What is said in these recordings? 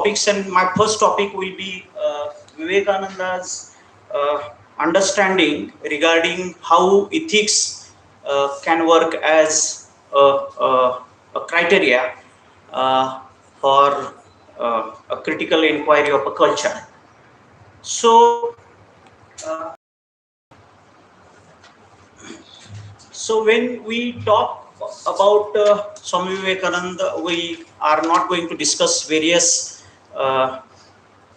topics, and my first topic will be Vivekananda's understanding regarding how ethics can work as a criteria uh, for a critical inquiry of a culture. So, uh, so when we talk about Swami Vivekananda, we are not going to discuss various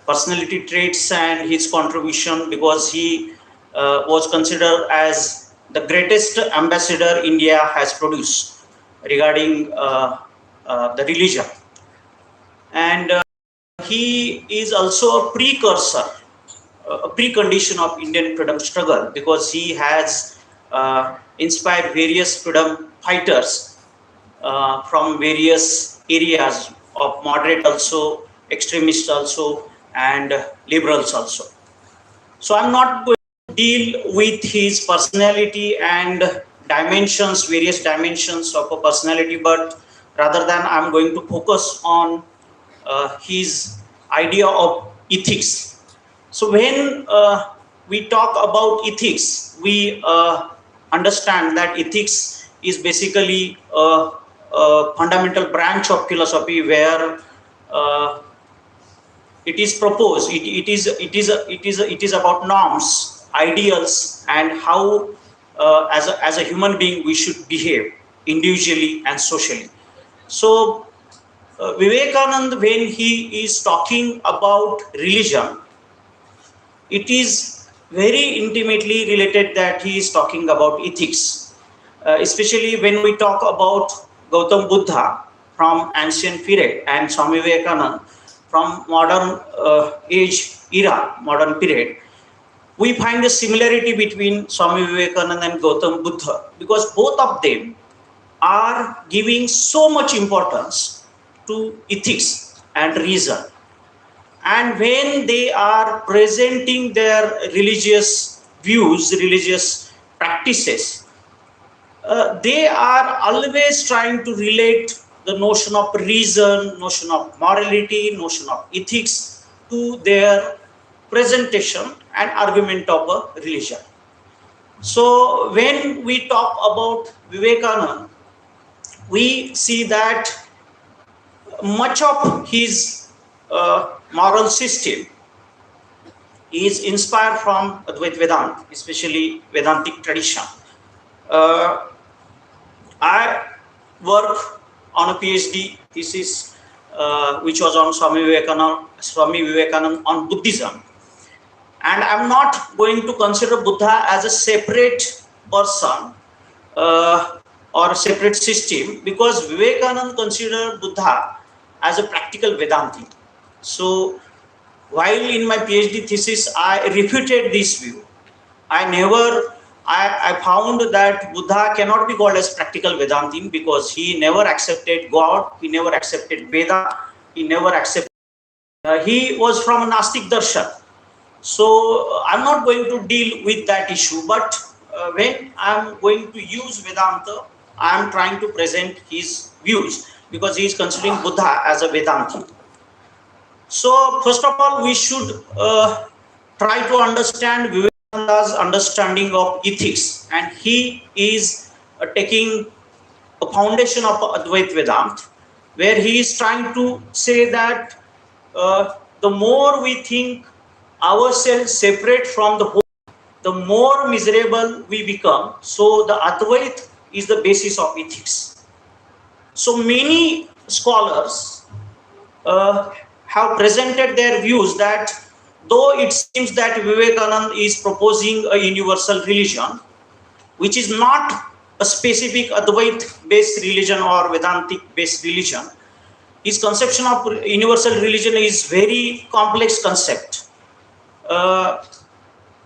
personality traits and his contribution, because he was considered as the greatest ambassador India has produced regarding the religion. And he is also a precursor, a precondition of Indian freedom struggle, because he has inspired various freedom fighters from various areas of moderate also, extremists also, and liberals also. So I'm not going to deal with his personality and dimensions, various dimensions of a personality, but rather than I'm going to focus on his idea of ethics. So when we talk about ethics, we understand that ethics is basically a fundamental branch of philosophy where uh, it is proposed. It is about norms, ideals, and how as a human being we should behave individually and socially. So Vivekanand, when he is talking about religion, it is very intimately related that he is talking about ethics, especially when we talk about Gautam Buddha from ancient period and Swami Vivekananda from modern age era, modern period. We find a similarity between Swami Vivekananda and Gautam Buddha, because both of them are giving so much importance to ethics and reason. And when they are presenting their religious views, religious practices, they are always trying to relate the notion of reason, notion of morality, notion of ethics to their presentation and argument of a religion. So when we talk about Vivekananda, we see that much of his moral system is inspired from Advaita Vedanta, especially Vedantic tradition. Uh, I work on a PhD thesis which was on Swami Vivekananda on Buddhism, and I'm not going to consider Buddha as a separate person or a separate system, because Vivekananda considered Buddha as a practical Vedanti. So while in my PhD thesis I refuted this view, I found that Buddha cannot be called as practical Vedantin, because he never accepted God, he never accepted Veda, he never accepted, he was from Nastik Darshan. So I'm not going to deal with that issue, but when I'm going to use Vedanta, I'm trying to present his views, because he is considering Buddha as a Vedanti. So first of all, we should try to understand Vivekananda's understanding of ethics, and he is taking a foundation of Advaita Vedanta, where he is trying to say that the more we think ourselves separate from the whole, the more miserable we become. So the Advaita is the basis of ethics. So many scholars have presented their views that though it seems that Vivekananda is proposing a universal religion, which is not a specific Advaita based religion or Vedantic based religion, his conception of universal religion is very complex concept.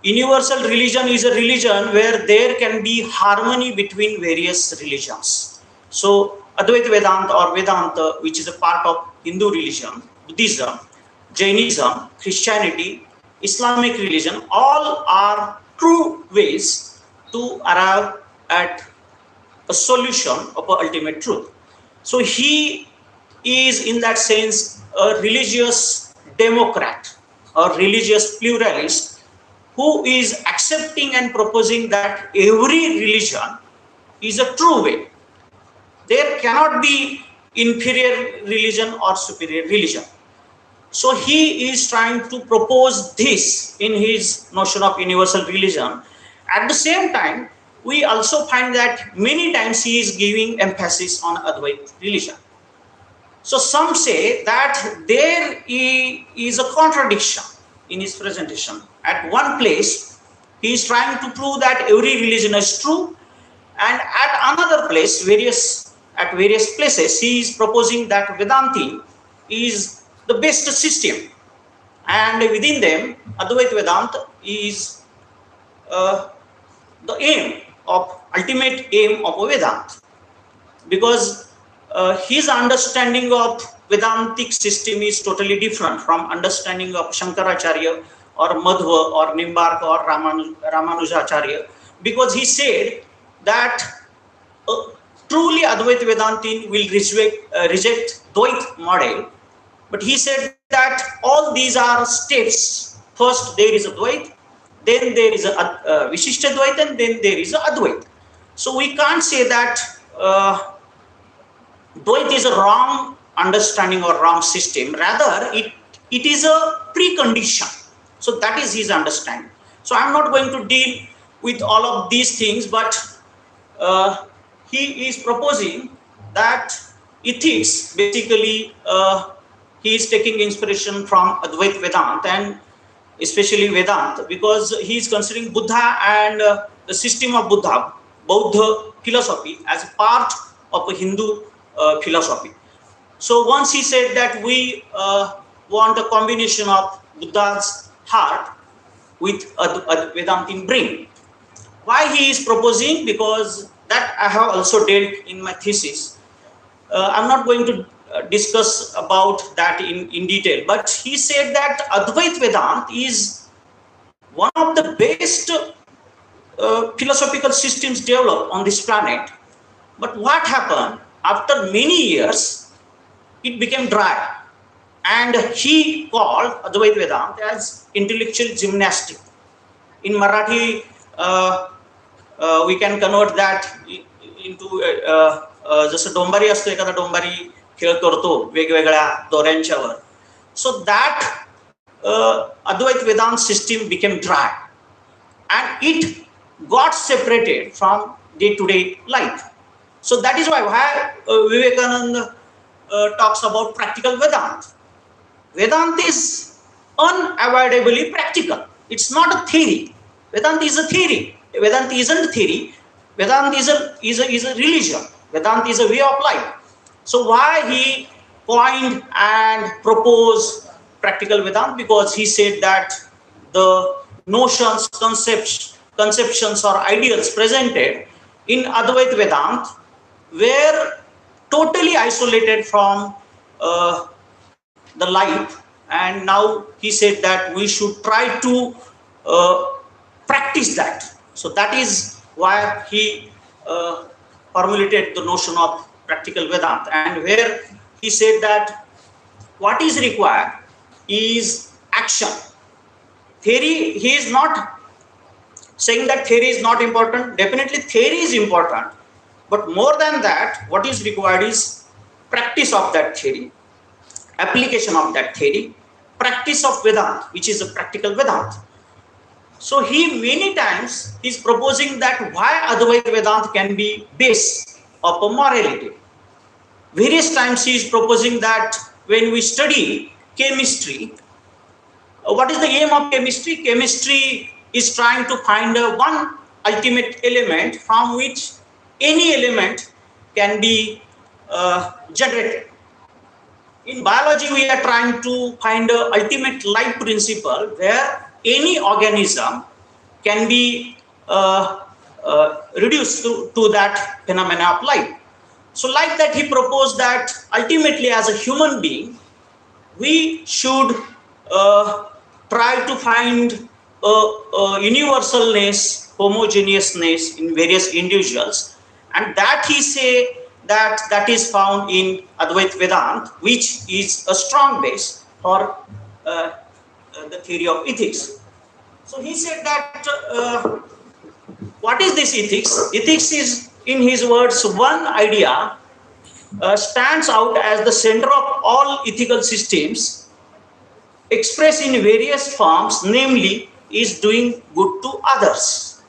Universal religion is a religion where there can be harmony between various religions. So Advaita Vedanta or Vedanta, which is a part of Hindu religion, Buddhism, Jainism, Christianity, Islamic religion, all are true ways to arrive at a solution of a ultimate truth. So he is in that sense a religious democrat or religious pluralist who is accepting and proposing that every religion is a true way. There cannot be inferior religion or superior religion. So he is trying to propose this in his notion of universal religion. At the same time, we also find that many times he is giving emphasis on Advaita religion. So some say that there is a contradiction in his presentation. At one place, he is trying to prove that every religion is true, and at another place, at various places, he is proposing that Vedanti is the best system, and within them, Advaita Vedanta is the ultimate aim of a Vedanta, because his understanding of Vedantic system is totally different from understanding of Shankaracharya or Madhva or Nimbarka or Ramanujacharya, because he said that truly Advaita Vedantin will reject Dvait model, but he said that all these are steps. First there is a Dvait, then there is a Vishishta Dvait, and then there is a Advait. So we can't say that Dvait is a wrong understanding or wrong system. Rather, it is a precondition. So that is his understanding. So I'm not going to deal with all of these things, but he is proposing that ethics, basically, he is taking inspiration from Advaita Vedanta, and especially Vedanta, because he is considering Buddha and the system of Buddha, Bauddha philosophy, as a part of a Hindu philosophy. So once he said that we want a combination of Buddha's heart with Vedantin brain. Why he is proposing? Because that I have also dealt in my thesis. I'm not going to discuss about that in detail, but he said that Advaita Vedanta is one of the best philosophical systems developed on this planet. But what happened? After many years, it became dry. And he called Advaita Vedanta as intellectual gymnastic. In Marathi, we can convert that into जसं डोंबारी असतो, एखादा डोंबारी खेळ करतो वेगवेगळ्या दोऱ्यांच्यावर. So that Advaita Vedanta system became dry, and it got separated from day-to-day life. So that is why Vivekananda talks about practical Vedanta. Vedanta is unavoidably practical. It's not a theory. Vedanta is a theory. Vedanta isn't a theory. Vedanta is a religion. Vedanta is a way of life. So why he coined and proposed practical Vedanta? Because he said that the notions, conceptions or ideals presented in Advaita Vedanta were totally isolated from the life, and now he said that we should try to practice that. So that is why he formulated the notion of practical Vedanta, and where he said that what is required is action. Theory, he is not saying that theory is not important. Definitely theory is important, but more than that, what is required is practice of that theory, application of that theory, practice of Vedanta, which is a practical Vedanta. So he many times is proposing that why Advaita Vedanta can be base of a morality. Various times he is proposing that when we study chemistry, what is the aim of chemistry? Chemistry is trying to find one ultimate element from which any element can be generated. In biology, we are trying to find an ultimate life principle where any organism can be reduced to that phenomena of life. So like that, he proposed that ultimately as a human being, we should try to find a universalness, homogeneousness in various individuals, and that he say that is found in Advaita Vedanta, which is a strong base for the theory of ethics. So he said that what is this ethics? Ethics is, in his words, one idea stands out as the center of all ethical systems, expressed in various forms, namely, is doing good to others.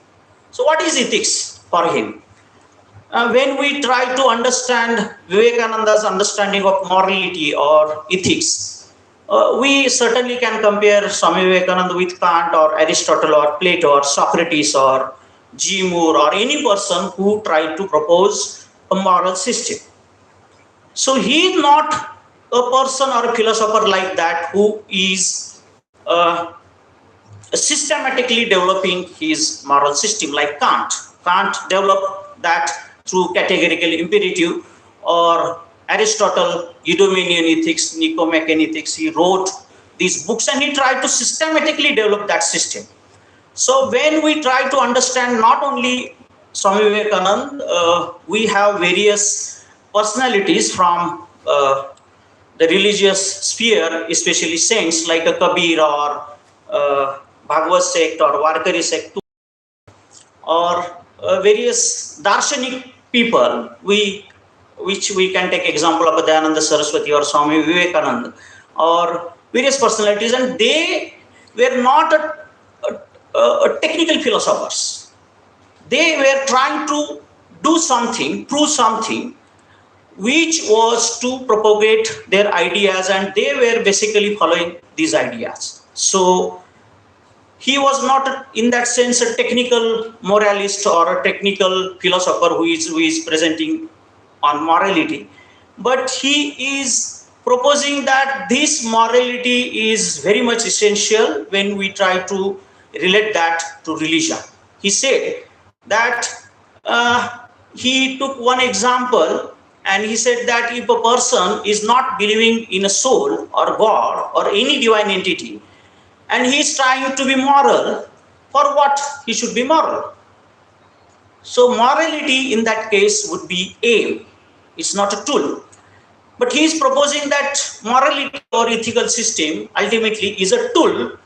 So, what is ethics for him? When we try to understand Vivekananda's understanding of morality or ethics, we certainly can compare Swami Vivekananda with Kant or Aristotle or Plato or Socrates or G. Moore or any person who tried to propose a moral system. So he is not a person or a philosopher like that who is systematically developing his moral system like Kant. Kant developed that through categorical imperative, or Aristotle, Eudaimonian ethics, Nicomachean ethics. He wrote these books and he tried to systematically develop that system. So when we try to understand not only Swami Vivekananda, we have various personalities from the religious sphere, especially saints like a Kabir or Bhagavad sect or Warkari sect, or various darshanik people, which we can take example of Dayananda Saraswati or Swami Vivekananda, or various personalities, and they were not technical philosophers. They were trying to do something, prove something, which was to propagate their ideas, and they were basically following these ideas. So he was not in that sense a technical moralist or a technical philosopher who is presenting on morality, but he is proposing that this morality is very much essential when we try to relate that to religion. He said that he took one example, and he said that if a person is not believing in a soul or God or any divine entity, and he is trying to be moral, for what he should be moral? So morality in that case would be aim. It's not a tool. But he is proposing that morality or ethical system ultimately is a tool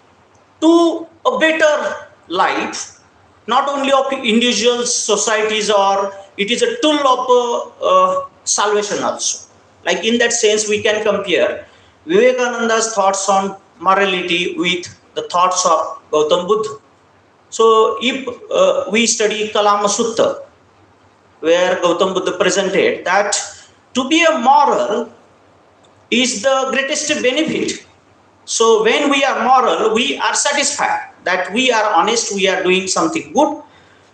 to a better life, not only of individuals, societies, or it is a tool of salvation also. Like in that sense, we can compare Vivekananda's thoughts on morality with the thoughts of Gautam Buddha. So if we study Kalama Sutta, where Gautam Buddha presented that to be a moral is the greatest benefit. So when we are moral, we are satisfied that we are honest, we are doing something good.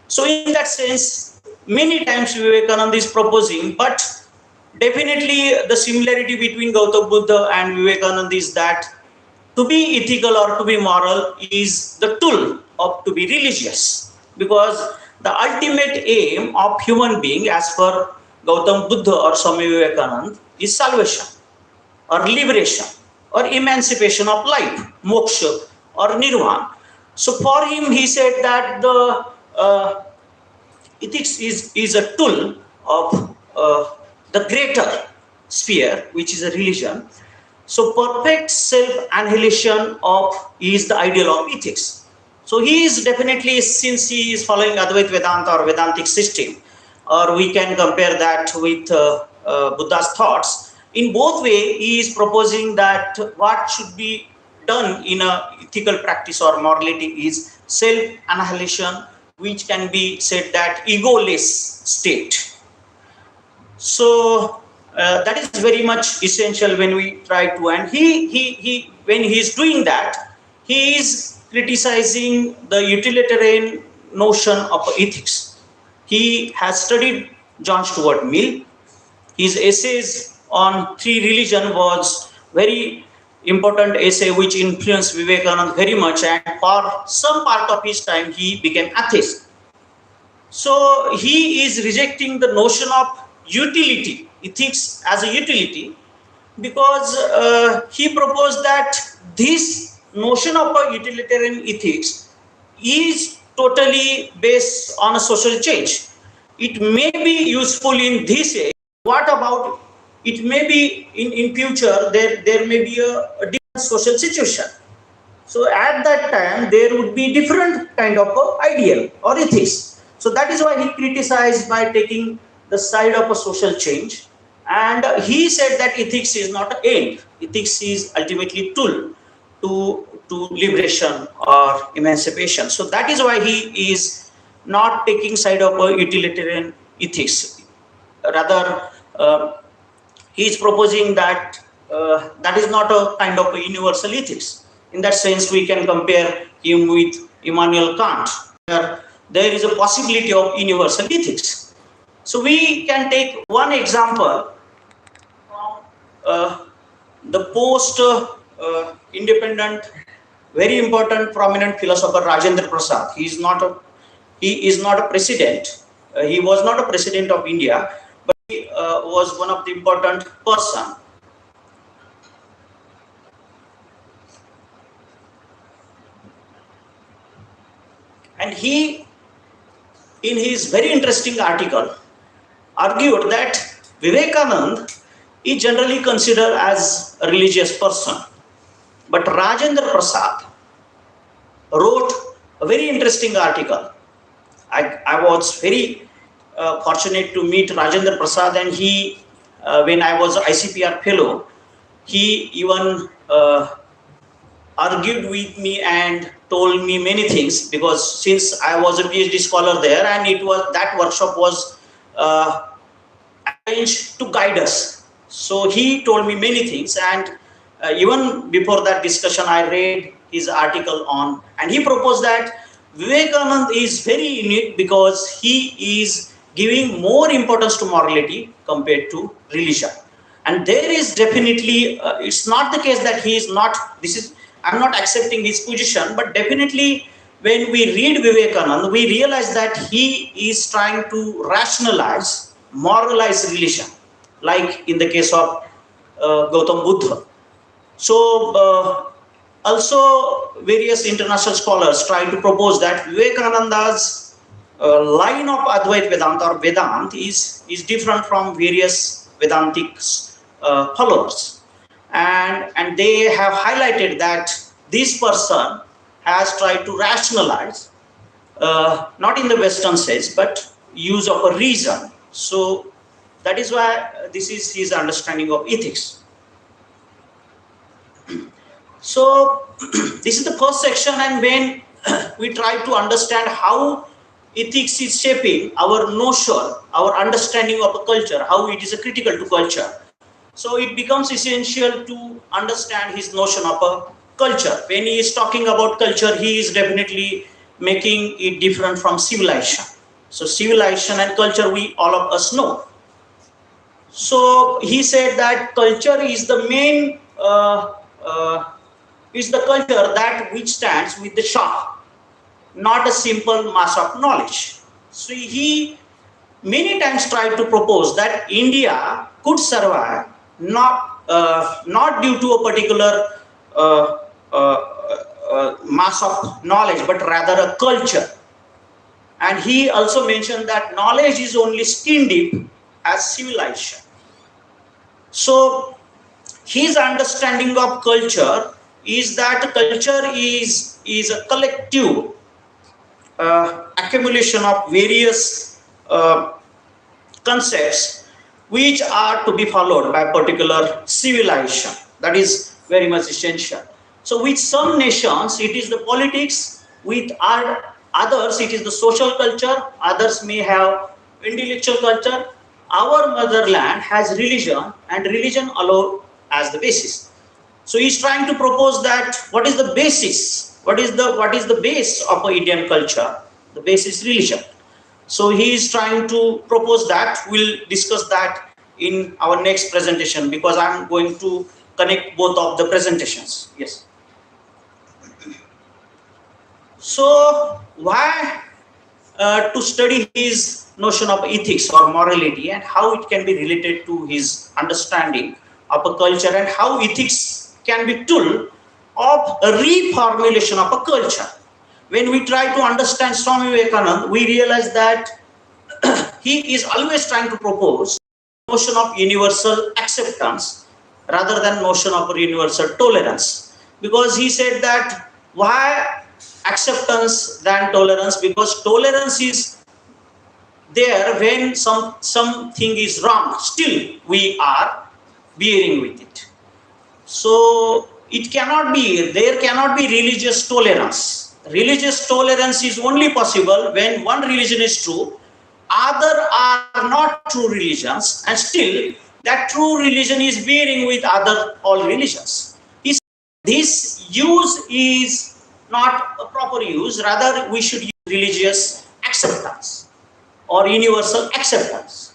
So in that sense, many times Vivekananda is proposing, but definitely the similarity between Gautam Buddha and Vivekananda is that to be ethical or to be moral is the tool of to be religious, because the ultimate aim of human being, as per Gautam Buddha or Swami Vivekananda, is salvation or liberation or emancipation of life, moksha or nirvana. So for him, he said that the ethics is a tool of the greater sphere, which is a religion. So perfect self-annihilation of is the ideal of ethics. So he is definitely, since he is following Advaita Vedanta or Vedantic system, or we can compare that with Buddha's thoughts. In both ways, he is proposing that what should be done in a ethical practice or morality is self-annihilation, which can be said that egoless state. So that is very much essential when we try to, and he when he is doing that, he is criticizing the utilitarian notion of ethics. He has studied John Stuart Mill. His essays on three religion was very important essay which influenced Vivekananda very much, and for some part of his time he became atheist. So he is rejecting the notion of utility, ethics as a utility, because he proposed that this notion of a utilitarian ethics is totally based on a social change. It may be useful in this age, what about it may be in future there may be a different social situation. So at that time there would be different kind of ideal or ethics. So that is why he criticized by taking the side of a social change, and he said that ethics is not an end. Ethics is ultimately tool to liberation or emancipation. So that is why he is not taking side of a utilitarian ethics. Rather, he is proposing that that is not a kind of a universal ethics. In that sense, we can compare him with Immanuel Kant, where there is a possibility of universal ethics. So we can take one example from the post-independent, very important, prominent philosopher Rajendra Prasad. He is not a president. He was not a president of India, but he was one of the important person. And he, in his very interesting article, argued that Vivekananda is generally considered as a religious person. But Rajendra Prasad wrote a very interesting article. I was very fortunate to meet Rajendra Prasad, and he, when I was ICPR fellow, he even argued with me and told me many things, because since I was a PhD scholar there, and it was that workshop was arranged to guide us. So he told me many things, and even before that discussion, I read his article on, and he proposed that Vivekananda is very unique because he is giving more importance to morality compared to religion. And there is definitely, it's not the case that he is not, I'm not accepting his position, but definitely when we read Vivekananda, we realize that he is trying to rationalize, moralize religion, like in the case of Gautam Buddha. So also various international scholars try to propose that Vivekananda's line of Advait Vedanta or Vedant is different from various Vedantic followers. And they have highlighted that this person has tried to rationalize, not in the Western sense, but use of a reason. So that is why this is his understanding of ethics. So this is the first section, and when we try to understand how ethics is shaping our notion, our understanding of a culture, how it is critical to culture. So it becomes essential to understand his notion of a culture. When he is talking about culture, he is definitely making it different from civilization. So civilization and culture, we all of us know. So he said that culture is the main, is the culture that which stands with the shock, not a simple mass of knowledge. So he many times tried to propose that India could survive not due to a particular mass of knowledge, but rather a culture. And he also mentioned that knowledge is only skin deep as civilization. So his understanding of culture is that culture is a collective accumulation of various concepts which are to be followed by a particular civilization. That is very much essential. So with some nations, it is the politics. With others, it is the social culture. Others may have intellectual culture. Our motherland has religion, and religion alone as the basis. So he's trying to propose that what is the basis? What is the base of an Indian culture? The base is religion. So he is trying to propose that. We'll discuss that in our next presentation, because I'm going to connect both of the presentations. Yes. So why to study his notion of ethics or morality, and how it can be related to his understanding of a culture, and how ethics can be tool of a reformulation of a culture. When we try to understand Swami Vivekananda, we realize that he is always trying to propose notion of universal acceptance rather than notion of universal tolerance, because he said that why acceptance than tolerance, because tolerance is there when something is wrong, still we are bearing with it. So it cannot be, there cannot be religious tolerance. Religious tolerance is only possible when one religion is true, other are not true religions, and still that true religion is bearing with other all religions. This use is not a proper use, rather we should use religious acceptance or universal acceptance.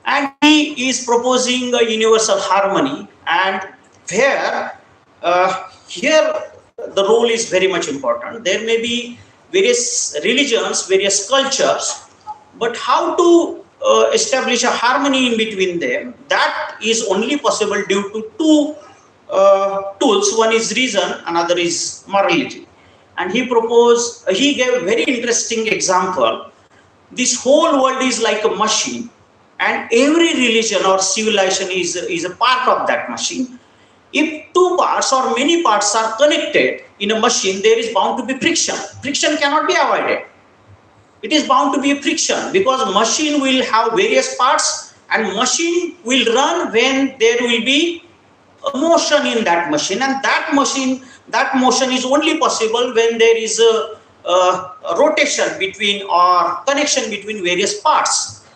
And he is proposing a universal harmony, and where here the role is very much important. There may be various religions, various cultures, but how to establish a harmony in between them, that is only possible due to two tools. One is reason, another is morality. And he gave a very interesting example. This whole world is like a machine, and every religion or civilization is a part of that machine. If two parts or many parts are connected in a machine, there is bound to be friction. Friction cannot be avoided. It is bound to be a friction, because machine will have various parts, and machine will run when there will be a motion in that machine, and that motion is only possible when there is a rotation between or connection between various parts.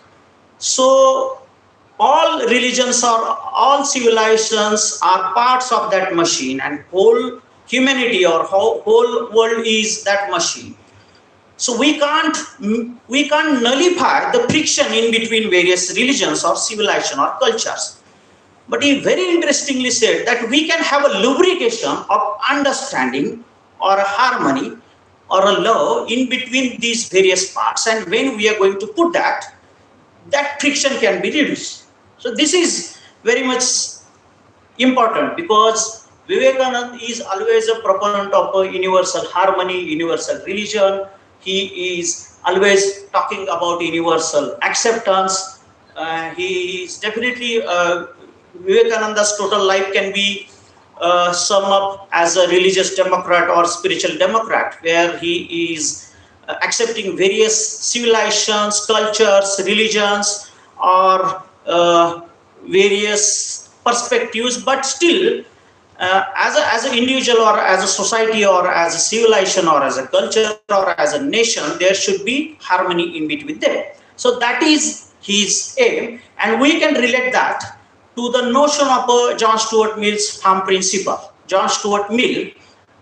So all religions or all civilizations are parts of that machine, and whole humanity or whole world is that machine. So we can't nullify the friction in between various religions or civilization or cultures. But he very interestingly said that we can have a lubrication of understanding or a harmony or a love in between these various parts, and when we are going to put that friction can be reduced. So this is very much important, because Vivekananda is always a proponent of a universal harmony, universal religion. He is always talking about universal acceptance. He is definitely Vivekananda's total life can be summed up as a religious democrat or spiritual democrat, where he is accepting various civilizations, cultures, religions, or various perspectives, but still as an individual or as a society or as a civilization or as a culture or as a nation, there should be harmony in between them. So that is his aim, and we can relate that to the notion of John Stuart Mill's harm principle. John Stuart Mill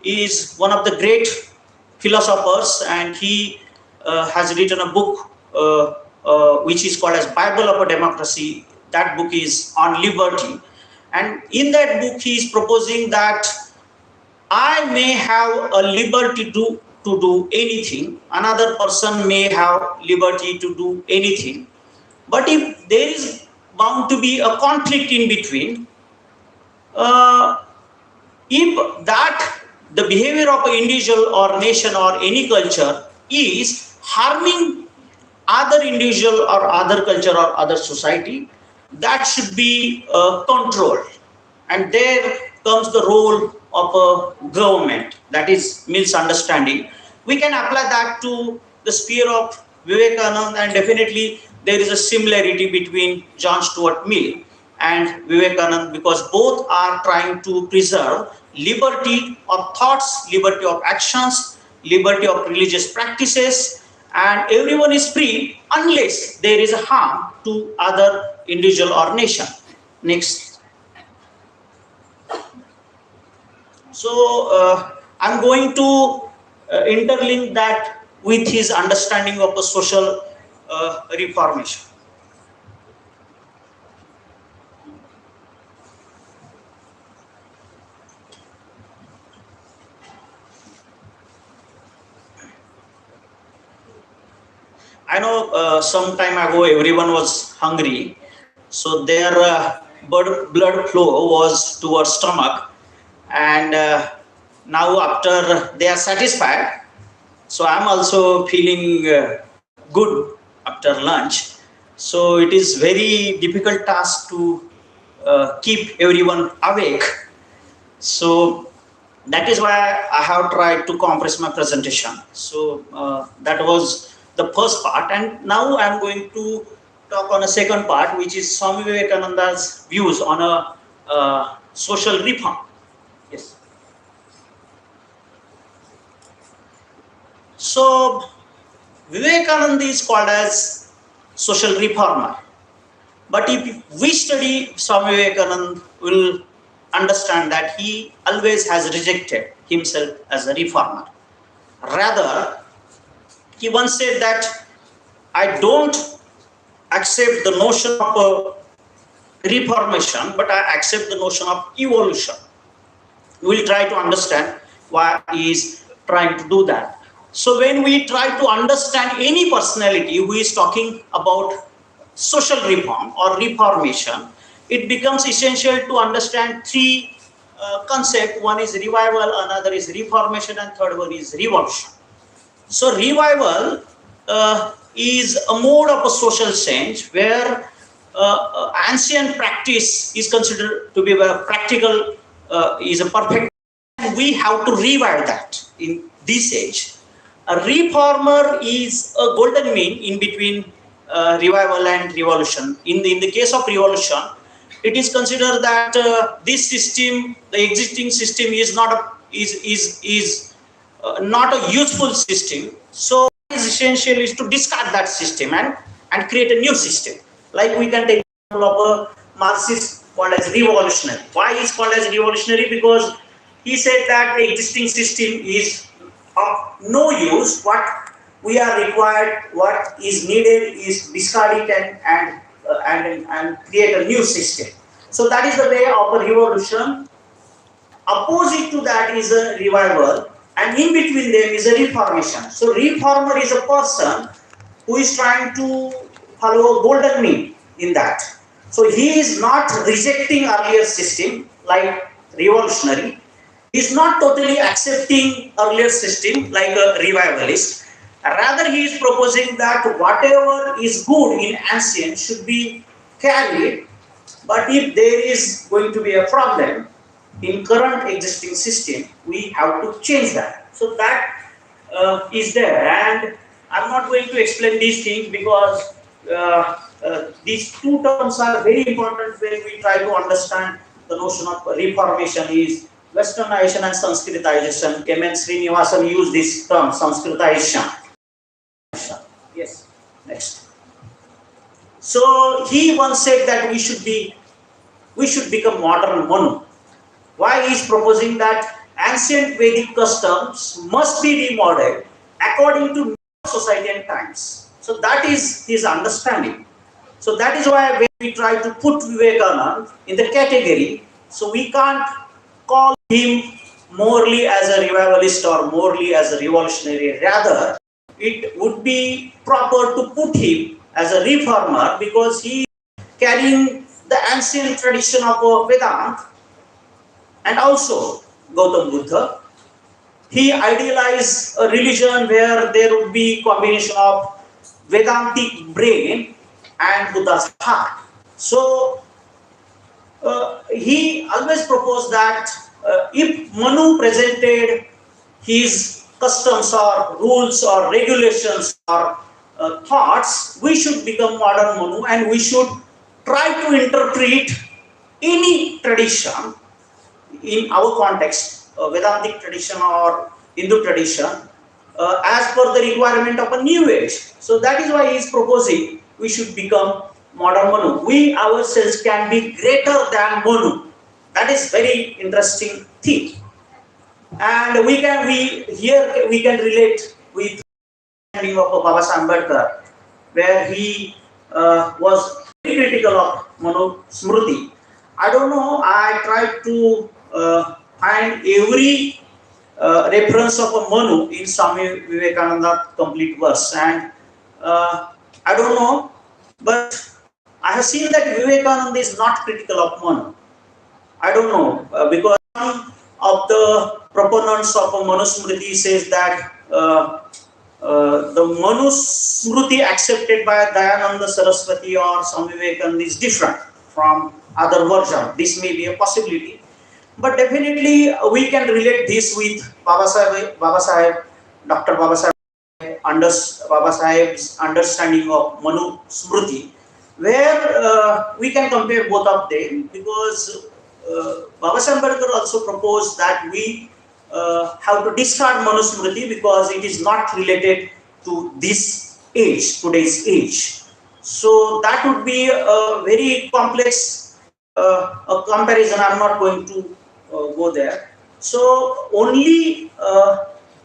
is one of the great philosophers, and he has written a book which is called as Bible of a Democracy. That book is on liberty, and in that book he is proposing that I may have a liberty to do anything, another person may have liberty to do anything, but if there is bound to be a conflict in between, if that the behavior of an individual or nation or any culture is harming other individual or other culture or other society, that should be controlled. And there comes the role of a government. That is Mill's understanding. We can apply that to the sphere of Vivekananda, and definitely there is a similarity between John Stuart Mill and Vivekananda, because both are trying to preserve liberty of thoughts, liberty of actions, liberty of religious practices, and everyone is free unless there is a harm to other individual or nation. Next. So I'm going to interlink that with his understanding of a social reformation. I know some time ago everyone was hungry, so their blood flow was towards stomach, and now after they are satisfied, so I'm also feeling good after lunch. So it is very difficult task to keep everyone awake. So that is why I have tried to compress my presentation. So that was the first part, and now I am going to talk on a second part, which is Swami Vivekananda's views on a social reform. Yes. So Vivekananda is called as social reformer. But if we study Swami Vivekananda, will understand that he always has rejected himself as a reformer. Rather, he once said that I don't accept the notion of reformation, but I accept the notion of evolution. We will try to understand why he is trying to do that. So when we try to understand any personality who is talking about social reform or reformation, it becomes essential to understand three concepts. One is revival, another is reformation, and third one is revolution. So revival is a mode of a social change where ancient practice is considered to be a practical, is a perfect. We have to revive that in this age. A reformer is a golden mean in between revival and revolution. In the case of revolution, it is considered that this system, the existing system, is not a, is not a useful system. So what is essential is to discard that system and create a new system. Like we can take example of a Marxist called as revolutionary. Why is called as revolutionary? Because he said that the existing system is of no use. What we are required, what is needed, is discard it and create a new system. So that is the way of a revolution. Opposite to that is a revival, and in between them is a reformation. So reformer is a person who is trying to follow a golden mean in that. So he is not rejecting earlier system like revolutionary. He is not totally accepting earlier system like a revivalist. Rather, he is proposing that whatever is good in ancient should be carried. But if there is going to be a problem in current existing system, we have to change that. So that is there, and I'm not going to explain these things because these two terms are very important when we try to understand the notion of reformation. Is Westernization and Sanskritization. Kemen Srinivasan used this term, Sanskritization. Yes, next. So he once said that we should become modern Manu. Why he is proposing that ancient Vedic customs must be remodeled according to society and times. So that is his understanding. So that is why when we try to put Vivekananda in the category, so we can't call him morely as a revivalist or morely as a revolutionary. Rather, it would be proper to put him as a reformer because he is carrying the ancient tradition of Vedanta and also Gautam Buddha. He idealized a religion where there would be combination of Vedantic brain and Buddha's heart. So he always proposed that if Manu presented his customs or rules or regulations or thoughts, we should become modern Manu and we should try to interpret any tradition in our context, Vedantic tradition or Hindu tradition, as per the requirement of a new age. So that is why he is proposing we should become modern Manu. We ourselves can be greater than Manu. That is very interesting thing. And we can relate with the of Baba Ambedkar, where he was very critical of Manu Smriti. I don't know, I tried to find every reference of a Manu in Swami Vivekananda complete verse, and I don't know, but I have seen that Vivekananda is not critical of Manu. I don't know, because some of the proponents of Manusmriti says that the Manusmriti accepted by Dayananda Saraswati or Swami Vivekananda is different from other version. This may be a possibility, but definitely we can relate this with Baba Sahib, Dr. Baba Sahib's understanding of Manusmriti, where we can compare both of them, because Baba Sahib also proposed that we have to discard Manusmriti because it is not related to this age, today's age. So that would be a very complex a comparison. I'm not going to go there. So only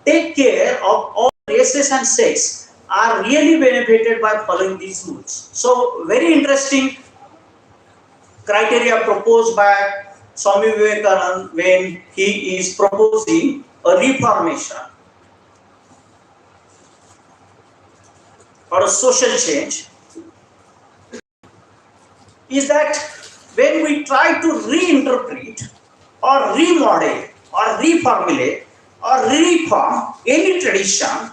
take care of all races and sex are really benefited by following these rules. So very interesting criteria proposed by Swami Vivekananda when he is proposing a reformation or a social change is that when we try to reinterpret or remodel or reformulate or reform any tradition,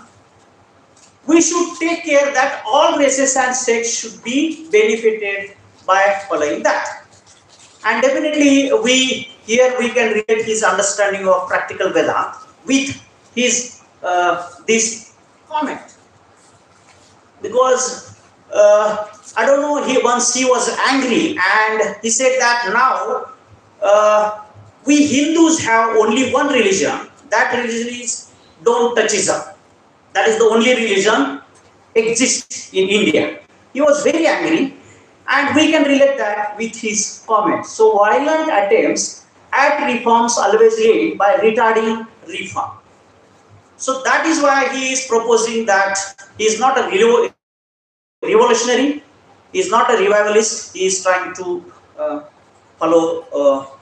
we should take care that all races and sects should be benefited by following that. And definitely we can relate his understanding of practical Vedanta with his this comment, because I don't know, he was angry and he said that now we Hindus have only one religion. That religion is don't touchism. That is the only religion exists in India. He was very angry, and we can relate that with his comments. So violent attempts at reforms always end by retarding reform. So that is why he is proposing that he is not a revolutionary, he is not a revivalist, he is trying to follow